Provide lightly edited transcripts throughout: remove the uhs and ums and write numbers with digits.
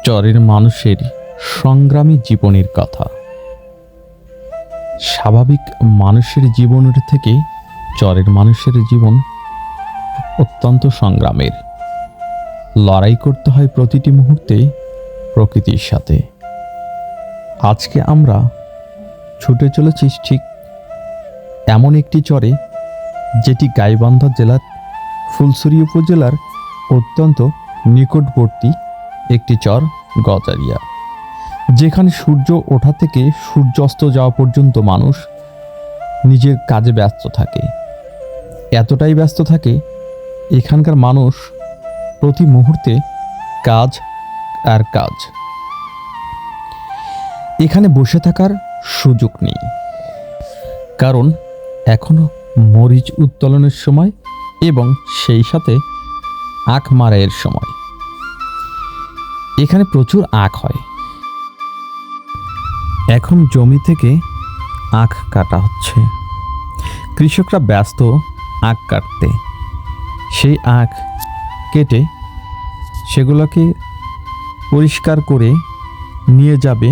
চরের মানুষের সংগ্রামী জীবনের কথা। স্বাভাবিক মানুষের জীবনের থেকে চরের মানুষের জীবন অত্যন্ত সংগ্রামের। লড়াই করতে হয় প্রতিটি মুহূর্তে প্রকৃতির সাথে। আজকে আমরা ছুটে চলেছি ঠিক এমন একটি চরে, যেটি গাইবান্ধা জেলার ফুলছড়ি উপজেলার অত্যন্ত নিকটবর্তী একটি চর গজারিয়া, যেখানে সূর্য ওঠা থেকে সূর্যাস্ত যাওয়া পর্যন্ত মানুষ নিজের কাজে ব্যস্ত থাকে। এতটাই ব্যস্ত থাকে, এখানকার মানুষ প্রতি মুহূর্তে কাজ আর কাজ। এখানে বসে থাকার সুযোগ নেই, কারণ এখনো মরিচ উত্তোলনের সময় এবং সেই সাথে আখ মারাইয়ের সময়। এখানে প্রচুর আখ হয়। এখন জমি থেকে আখ কাটা হচ্ছে। কৃষকরা ব্যস্ত আখ কাটতে। সেই আখ কেটে সেগুলোকে পরিষ্কার করে নিয়ে যাবে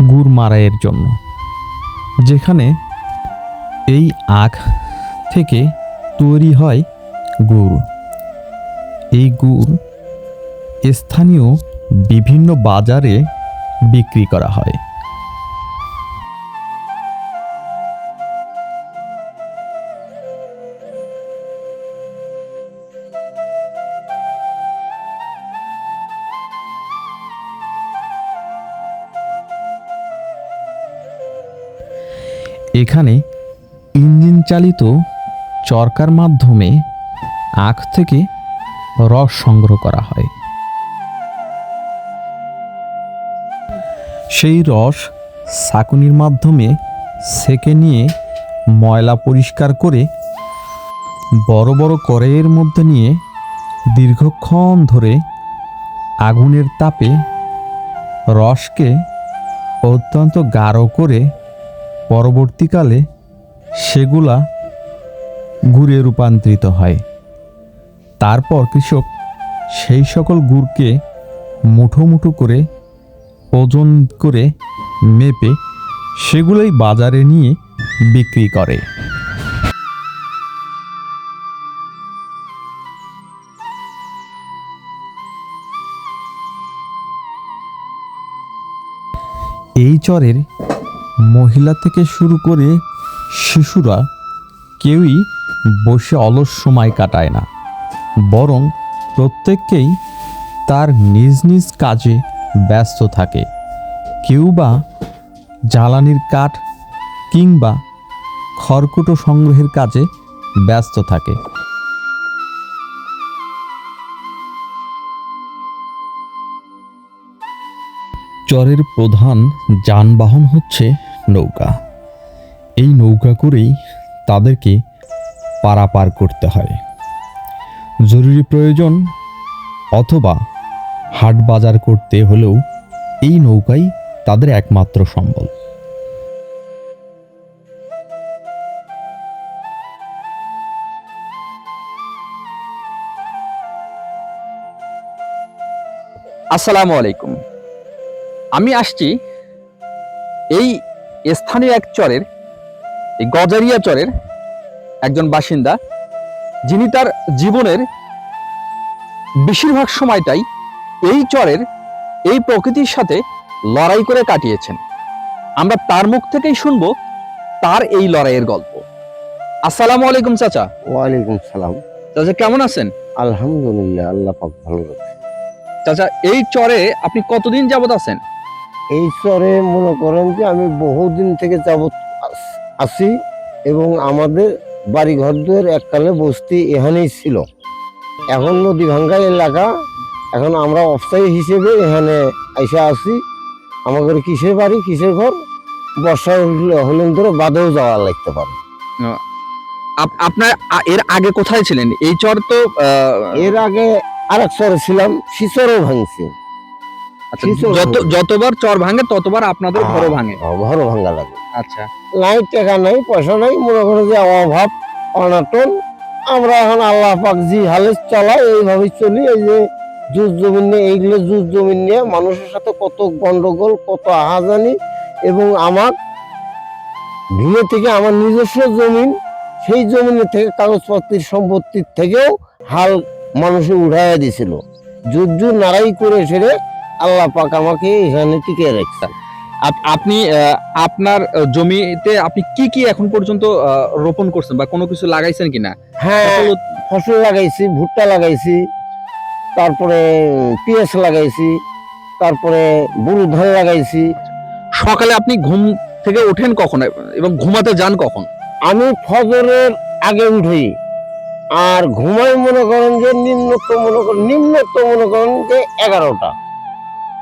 গুড় মারাইয়ের জন্য, যেখানে এই আখ থেকে তৈরি হয় গুড়। এই গুড় স্থানীয় বিভিন্ন বাজারে বিক্রি করা হয়। এখানে ইঞ্জিন চালিত চরকার মাধ্যমে আখ থেকে রস সংগ্রহ করা হয়। সেই রস ছাঁকুনির মাধ্যমে ছেঁকে নিয়ে ময়লা পরিষ্কার করে বড় বড় কড়াইয়ের মধ্যে নিয়ে দীর্ঘক্ষণ ধরে আগুনের তাপে রসকে অত্যন্ত গাঢ় করে পরবর্তীকালে সেগুলা গুড়ে রূপান্তরিত হয়। তারপর কৃষক সেই সকল গুড়কে মুঠো মুঠো করে ওজন করে মেপে সেগুলোই বাজারে নিয়ে বিক্রি করে। এই চরের মহিলা থেকে শুরু করে শিশুরা কেউই বসে অলস সময় কাটায় না, বরং প্রত্যেককেই তার নিজ নিজ কাজে ব্যস্ত থাকে। কেউ বা জ্বালানির কাঠ কিংবা খড়কুটো সংগ্রহের কাজে ব্যস্ত থাকে। চরের প্রধান যানবাহন হচ্ছে নৌকা। এই নৌকা করেই তাদেরকে পারাপার করতে হয়। জরুরি প্রয়োজন অথবা হাট বাজার করতে হলেও এই নৌকাই তাদের একমাত্র সম্বল। আসসালামু আলাইকুম। আমি আসছি এই স্থানীয় এক চরের, এই গজারিয়া চরের একজন বাসিন্দা, যিনি তার জীবনের বেশিরভাগ সময়টাই এই চরের এই প্রকৃতির সাথে লড়াই করে কাটিয়েছেন। আমরা তার মুখ থেকেই শুনবো তার এই লড়াইয়ের গল্প। আসসালামু আলাইকুম চাচা। ওয়ালাইকুম সালাম। চাচা কেমন আছেন? আলহামদুলিল্লাহ, আল্লাহ পাক ভালো রাখে। চাচা, এই চরে আপনি কতদিন যাবত আছেন? এই চরে মনে করেন যে আমি বহুদিন থেকে যাবত আছি, এবং আমাদের বাড়ি ঘরদের এককালে বস্তি এখানেই ছিল। এখন নদী ভাঙ্গা এলাকা, এখন আমরা অস্থায়ী হিসেবে এখানে এসে আছি। আমাদের কিসের বাড়ি কিসের ঘর, বর্ষা হলেন ধরে বাদেও যাওয়া লাগতে পারে। আপনার এর আগে কোথায় ছিলেন? এই চর তো এর আগে আরেক চরে ছিলাম, শিচরও ভাঙছি। যতবার চর ভাঙে ততবার আপনাদের ঘরও ভাঙে? ঘরও ভাঙ্গা লাগে। আচ্ছা, নাই টাকা নাই পয়সা নাই, মনে করে যে অভাব অনাটন। আমরা এখন আল্লাহ পাক জি হালে চলাই, এইভাবে চলি। এই যে জুজ জমিন নিয়ে, এইগুলো জুজ জমিন নিয়ে মানুষের সাথে কত গন্ডগোল, কত আহাজানি। এবং আমার ভিলে থেকে আমার নিজস্ব জমিন, সেই জমিনের থেকে কাগজপত্রের সম্পত্তির থেকেও হাল মানুষে উঠাইয়া দিছিল। যুদ্ধ নারাই করে সেরে আল্লাহ পাক আমাকে এখানে টিকে রাখছে। আপনি আপনার জমিতে আপনি কি কি এখন পর্যন্ত রোপণ করছেন বা কোনো কিছু লাগাইছেন কিনা? হ্যাঁ, ফসল- ফসল লাগাইছি, ভুট্টা লাগাইছি, তারপরে পেঁয়াজ লাগাইছি, তারপরে বুড়ো ধান লাগাইছি। সকালে আপনি ঘুম থেকে ওঠেন কখন এবং ঘুমাতে যান কখন? আমি ফজরের আগে উঠি, আর ঘুমাই মনে করেন যে নিম্নতম মনে করেন যে 11টা।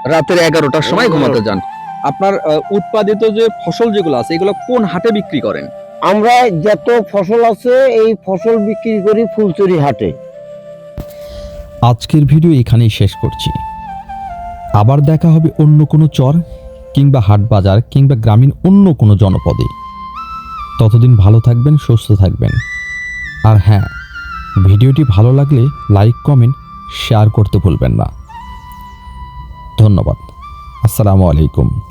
রাতের 11টার সময় ঘুমাতে যান। আপনার উৎপাদিত যে ফসল যেগুলো আছে এগুলো কোন হাটে বিক্রি করেন? আমরা যত ফসল আছে এই ফসল বিক্রি করি ফুলচুরি হাটে। আজকের ভিডিও এখানেই শেষ করছি। আবার দেখা হবে অন্য কোনো চর কিংবা হাট বাজার কিংবা গ্রামীণ অন্য কোনো জনপদে। ততদিন ভালো থাকবেন, সুস্থ থাকবেন। আর হ্যাঁ, ভিডিওটি ভালো লাগলে লাইক, কমেন্ট, শেয়ার করতে ভুলবেন না। ধন্যবাদ। আসসালামু আলাইকুম।